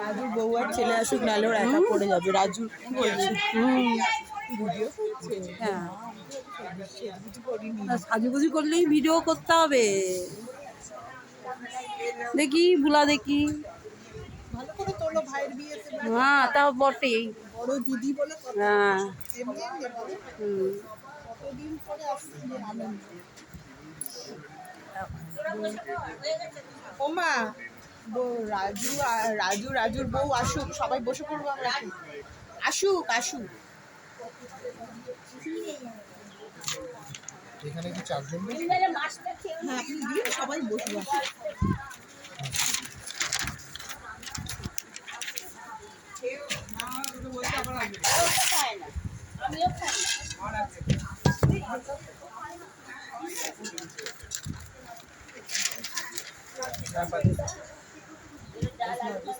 রাজুর বউ আর ছেলে আসুক, নাহলে ওরা একা পড়ে যাবে। রাজু বলছি হ্যাঁ, সাজুগুজু করলেই ভিডিও করতে হবে। দেখি বুলা দেখি, ভালো করে তোলো ভাইয়ের বিয়েতে। হ্যাঁ তাও বটেই। বড় দিদি বলে কথা। হ্যাঁ এমনি এমনি বলো। কতদিন পরে আসছি আনন্দ। ওমা রাজুর বউ আসুক, সবাই বসে পড়বো আমরা। আসুক আসুক। এখানে কি চারজন? হ্যাঁ আপনি দিন, সবাই বসবো। আমিও খাই না।